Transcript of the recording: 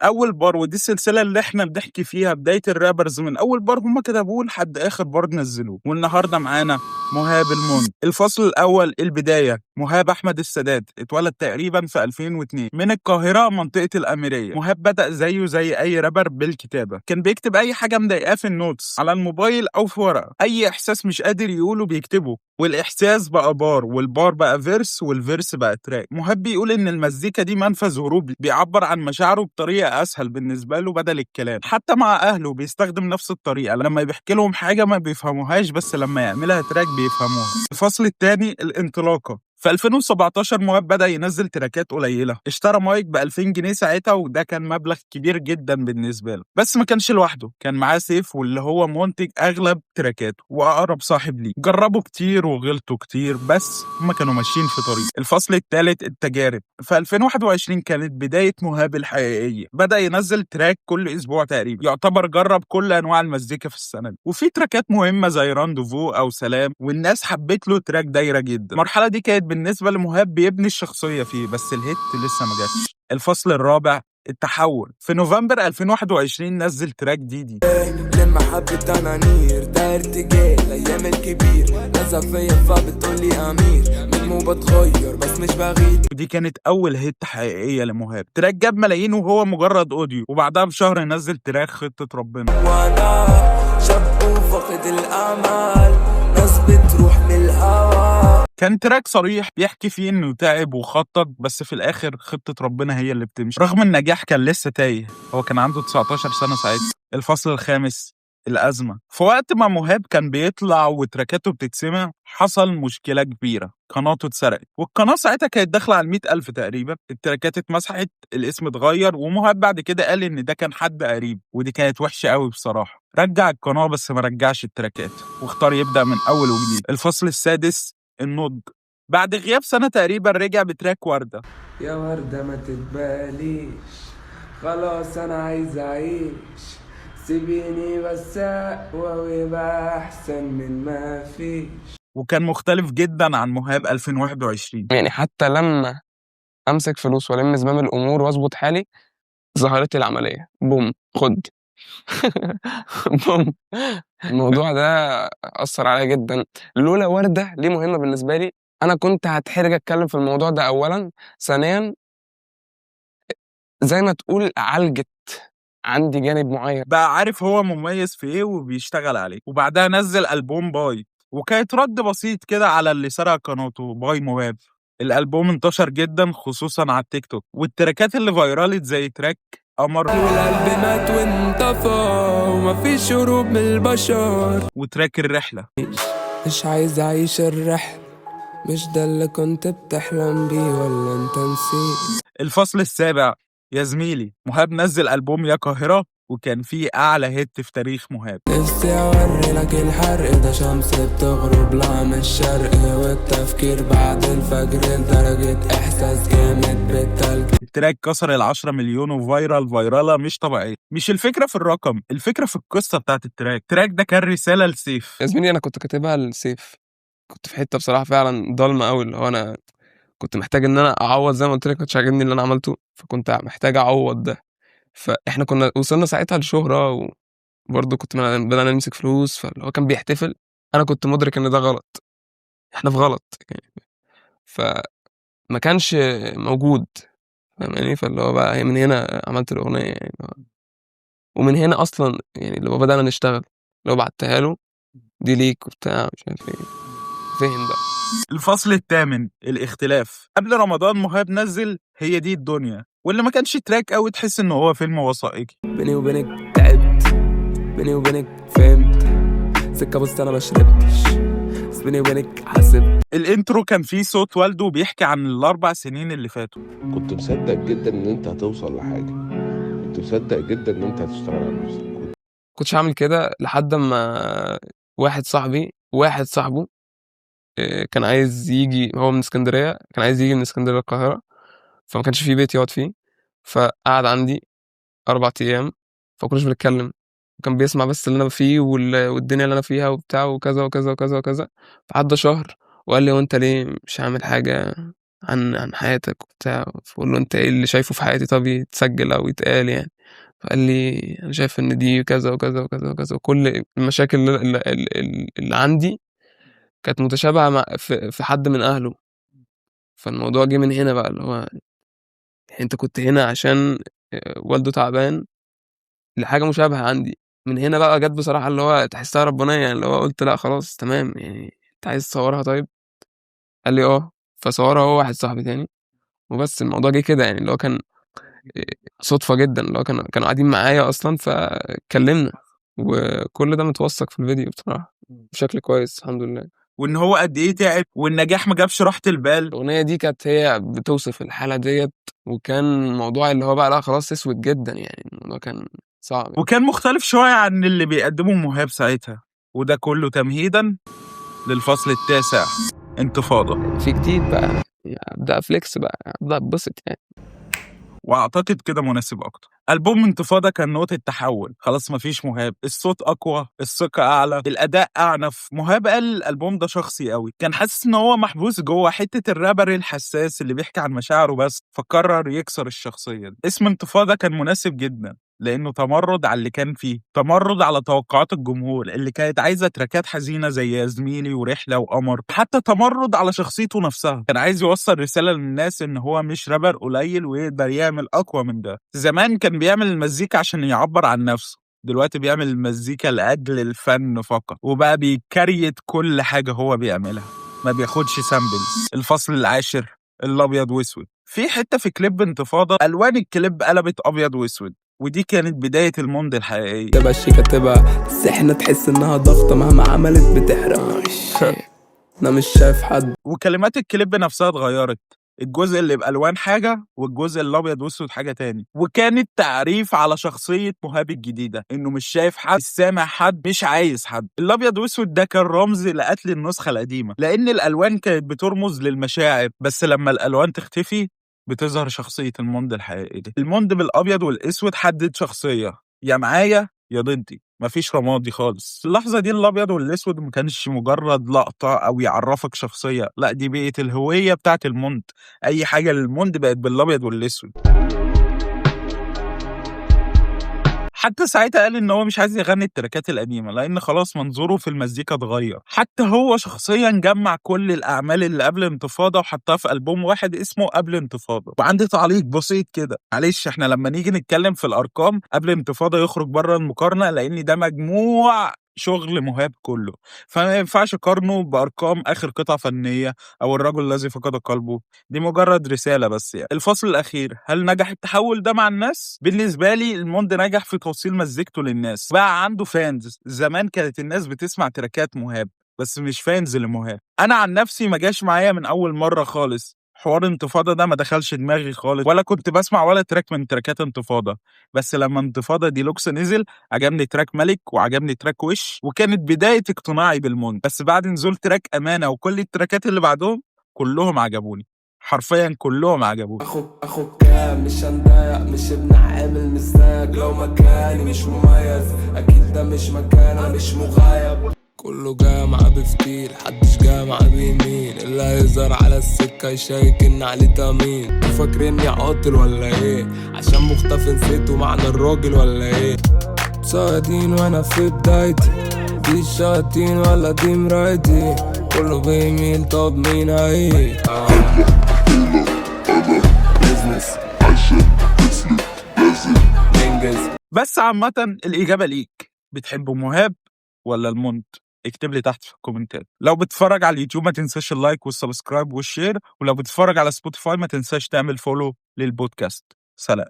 اول بار، ودي السلسله اللي احنا بنحكي فيها بدايه الرابرز من اول بار هم كتبوه لحد اخر بار نزلوه. والنهارده معانا مهاب المون. الفصل الاول البدايه. مهاب احمد السادات اتولد تقريبا في 2002 من القاهره منطقه الاميريه. مهاب بدا زيه زي اي رابر بالكتابه، كان بيكتب اي حاجه مضايقاه في النوتس على الموبايل او في ورقه، اي احساس مش قادر يقوله بيكتبه، والاحساس بقى بار، والبار بقى فيرس، والفيرس بقى تراك. مهاب بيقول ان المزيكا دي منفذ هروب، بيعبر عن مشاعره بطريقه اسهل بالنسبه له بدل الكلام. حتى مع اهله بيستخدم نفس الطريقه، لما بيحكي لهم حاجه ما بيفهموهاش بس لما يعملها تراك بيفهموها. الفصل الثاني الانطلاقه. في 2017 مهاب بدأ ينزل تراكات قليلة، اشترى مايك ب 2000 جنيه ساعتها، وده كان مبلغ كبير جدا بالنسبة له. بس ما كانش لوحده، كان معاه سيف واللي هو منتج أغلب تراكاته وأقرب صاحب ليه. جربوا كتير وغلطوا كتير بس هما كانوا ماشيين في طريق. الفصل الثالث التجارب. في 2021 كانت بداية مهاب الحقيقية، بدأ ينزل تراك كل أسبوع تقريبا، يعتبر جرب كل أنواع المزيكا في السنة دي. وفي تراكات مهمة زي راندوفو أو سلام، والناس حبت له تراك دايرة جدا. المرحلة دي كانت بالنسبة لمهاب بيبني الشخصية فيه، بس الهيت لسه ما جاتش. الفصل الرابع التحول. في نوفمبر 2021 نزل تراك ديدي. لما حبيت انانير ده ارتجال ايام الكبير، نزل فيا فبتقولي امير، من مو بتغير بس مش بغير. ودي كانت اول هيت حقيقية لمهاب، تراك جاب ملايين وهو مجرد اوديو، وبعدها بشهر نزل تراك خطة ربنا. وانا شاب وفقد الامل، ناس بتروح من الهوا. كان تراك صريح بيحكي فيه انه تعب وخطط، بس في الاخر خطة ربنا هي اللي بتمشي. رغم النجاح كان لسه تايه، هو كان عنده 19 سنة ساعتها. الفصل الخامس الأزمة. في وقت ما مهاب كان بيطلع وتراكاته بتتسمع، حصل مشكلة كبيرة، قناته اتسرقت، والقناة ساعتها كانت داخلة على 100,000 تقريبا. التراكات اتمسحت، الاسم اتغير، ومهاب بعد كده قال إن ده كان حد قريب، ودي كانت وحشة قوي بصراحة. رجع القناة بس ما رجعش التراكات، واختار يبدأ من أول وجديد. الفصل السادس النضج. بعد غياب سنة تقريبا رجع بتراك وردة. يا وردة ما تتباليش، خلاص انا عايز اعيش، سيبيني بس اقوى ويبقى احسن من ما فيش. وكان مختلف جدا عن مهاب 2021. يعني حتى لما امسك فلوس والم زمام الامور واظبط حالي، ظهرت لي العمليه بوم خد. بوم. الموضوع ده اثر عليا جدا. لولا ورده ليه مهمه بالنسبه لي، انا كنت هتحرج اتكلم في الموضوع ده. اولا، ثانيا، زي ما تقول عالجت عندي جانب معين. بقى عارف هو مميز في ايه وبيشتغل عليه. وبعدها نزل ألبوم باي، وكانت رد بسيط كده على اللي سرق قناته باي مهاب. الألبوم انتشر جدا خصوصا على التيك توك، والتراكات اللي فايرالت زي تراك قمر، والقلب مات وانطفى ومفيش هروب من البشر، وتراك الرحلة. مش عايز اعيش الرحلة، مش ده اللي كنت بتحلم بيه ولا انت نسيت. الفصل السابع يا زميلي. مهاب نزل ألبوم يا قاهرة، وكان فيه أعلى هيت في تاريخ مهاب. نفسي اوري لك الحرق ده، شمس بتغرب لا من الشرق، والتفكير بعد الفجر لدرجة احساس جامد بالتلج. التراك كسر ال10 مليون وفايرال فايرالة مش طبيعية. مش الفكرة في الرقم، الفكرة في القصة بتاعت التراك ده كان رسالة لسيف. يا زميلي، انا كنت كاتبها لسيف، كنت في حته بصراحه فعلا ضلمه قوي، اللي هو انا كنت محتاج ان انا اعوض. زي ما قلت لك كنتش عاجبني اللي انا عملته، فكنت محتاج اعوض ده. فاحنا كنا وصلنا ساعتها لشهرة، وبرضه كنت بدأنا نمسك فلوس، فاللي هو كان بيحتفل. انا كنت مدرك ان ده غلط، احنا في غلط يعني. فما كانش موجود، فاهماني؟ فاللي هو بقى هي من هنا عملت الاغنيه يعني. ومن هنا اصلا يعني اللي هو بدأنا نشتغل، اللي هو بعتها له دي ليك وبتاع مش عارف ايه، فهم بقى. الفصل الثامن الاختلاف. قبل رمضان مهاب نزل هي دي الدنيا، واللي ما كانش تراك قوي، تحس ان هو فيلم وثائقي. بيني وبينك تعبت، بيني وبينك فهمت، سكة بص انا ما شربتش، بس بيني وبينك حاسب. الانترو كان فيه صوت والده بيحكي عن ال4 سنين اللي فاتوا. كنت مصدق جدا ان انت هتوصل لحاجة، كنت مصدق جدا ان انت هتشتغل على نفسك. كنتش هعمل كده لحد ما واحد صاحبه كان عايز يجي، هو من اسكندرية، كان عايز يجي من اسكندرية القاهرة، فما كانش في بيت يقعد فيه، فقعد عندي 4 أيام، فكناش بنتكلم، وكان بيسمع بس اللي أنا فيه والدنيا اللي أنا فيها وبتاع وكذا وكذا وكذا وكذا. فعدى شهر وقال لي: وأنت ليه مش عامل حاجة عن حياتك وبتاع، فقول له انت ايه اللي شايفه في حياتي طب يتسجل او يتقال يعني. فقال لي انا شايف ان دي كذا وكذا وكذا وكذا، وكل المشاكل اللي عندي كانت متشابهة في حد من اهله. فالموضوع جه من هنا بقى، اللي هو انت كنت هنا عشان والده تعبان لحاجة مشابهة عندي. من هنا بقى جت بصراحة اللي هو تحسها ربانية يعني، اللي هو قلت لا خلاص تمام يعني، انت عايز تصورها طيب؟ قال لي فصورها هو واحد صاحبي تاني وبس. الموضوع جه كده يعني، اللي هو كان صدفة جدا، اللي هو كانوا قاعدين معايا أصلا فكلمنا، وكل ده متوثق في الفيديو بصراحة بشكل كويس الحمد لله. وان هو قد ايه تعب، والنجاح ما جابش راحة البال. الأغنية دي كانت هي بتوصف الحالة ديت، وكان الموضوع اللي هو بقى لا خلاص اسود جدا يعني، الموضوع كان صعب. وكان مختلف شوية عن اللي بيقدمه مهاب ساعتها، وده كله تمهيدا للفصل التاسع انتفاضة. في جديد بقى أبدأ فليكس بقى، أبدأ أتبسط يعني. واعتقد كده مناسب اكتر. ألبوم انتفاضة كان نقطة تحول، خلاص مفيش مهاب، الصوت اقوى، الثقة اعلى، الاداء اعنف. مهاب قال الالبوم ده شخصي قوي، كان حاسس ان هو محبوس جوه حتة الرابر الحساس اللي بيحكي عن مشاعره بس، فقرر يكسر الشخصية دي. اسم انتفاضة كان مناسب جدا لانه تمرد على اللي كان فيه، تمرد على توقعات الجمهور اللي كانت عايزه تراكات حزينه زي يا زميلي ورحله وقمر، حتى تمرد على شخصيته نفسها. كان عايز يوصل رساله للناس ان هو مش رابر قليل ويقدر يعمل اقوى من ده. زمان كان بيعمل المزيكا عشان يعبر عن نفسه، دلوقتي بيعمل المزيكا لاجل الفن فقط، وبقى بيكريت كل حاجه هو بيعملها، ما بياخدش سامبلز. الفصل العاشر الابيض واسود. في حته في كليب انتفاضه الوان الكليب قلبت ابيض واسود، ودي كانت بداية الموند الحقيقية. تبقى كاتبها بس احنا تحس انها ضغطة مهما عملت بتحرق. انا مش شايف حد. وكلمات الكليب نفسها اتغيرت، الجزء اللي بألوان حاجة والجزء الأبيض وأسود حاجة تاني. وكانت تعريف على شخصية مهاب الجديدة، إنه مش شايف حد، مش سامع حد، مش عايز حد. الأبيض وأسود ده كان رمز لقتل النسخة القديمة، لأن الألوان كانت بترمز للمشاعر، بس لما الألوان تختفي بتظهر شخصية الموند الحقيقي دي. الموند بالأبيض والأسود حدد شخصية، يا معايا يا ضدي، مفيش رمادي خالص. في اللحظة دي الأبيض والأسود ما كانش مجرد لقطة أو يعرفك شخصية، لا دي بقت الهوية بتاعت الموند. أي حاجة للموند بقت بالأبيض والأسود. حتى ساعتها قال ان هو مش عايز يغني التراكات القديمه لان خلاص منظوره في المزيكا اتغير. حتى هو شخصيا جمع كل الاعمال اللي قبل انتفاضه وحطها في البوم واحد اسمه قبل انتفاضه. وعندي تعليق بسيط كده، معلش احنا لما نيجي نتكلم في الارقام قبل انتفاضه يخرج بره المقارنه، لان ده مجموع شغل مهاب كله، فما ينفعش اقارنه بارقام اخر قطعه فنيه او الرجل الذي فقد قلبه. دي مجرد رساله بس يعني. الفصل الاخير، هل نجح التحول ده مع الناس؟ بالنسبه لي الموند نجح في توصيل مزيكته للناس، بقى عنده فانز. زمان كانت الناس بتسمع تراكات مهاب بس مش فانز لمهاب. انا عن نفسي ما جاش معايا من اول مره خالص، حوار انتفاضه ده ما دخلش دماغي خالص، ولا كنت بسمع ولا تراك من تراكات انتفاضه. بس لما انتفاضه ديلوكس نزل عجبني تراك ملك وعجبني تراك وش، وكانت بدايه اقتناعي بالموند. بس بعد نزول تراك امانه وكل التراكات اللي بعدهم كلهم عجبوني، حرفيا كلهم عجبوني. اخو كام مش هنضايق، مش ابن عامل مساك، لو مكاني مش مميز اكيد ده مش مكان، انا مش مغايب. كله جامعة بفتيل، حدش جامعة بيمين، اللي هيظهر على السكة يشيك ان عليه تامين. فاكرني عاطل ولا ايه؟ عشان مختفي نسيتوا معنى الراجل ولا ايه؟ صيادين وانا في بدايتي، دي شاطين ولا دي مرايتي، كله بيميل طب مين هيك؟ بس عامة الإجابة ليك، بتحب مهاب ولا الموند؟ اكتب لي تحت في الكومنتات. لو بتتفرج على اليوتيوب ما تنساش اللايك والسبسكرايب والشير، ولو بتتفرج على سبوتيفاي ما تنساش تعمل فولو للبودكاست. سلام.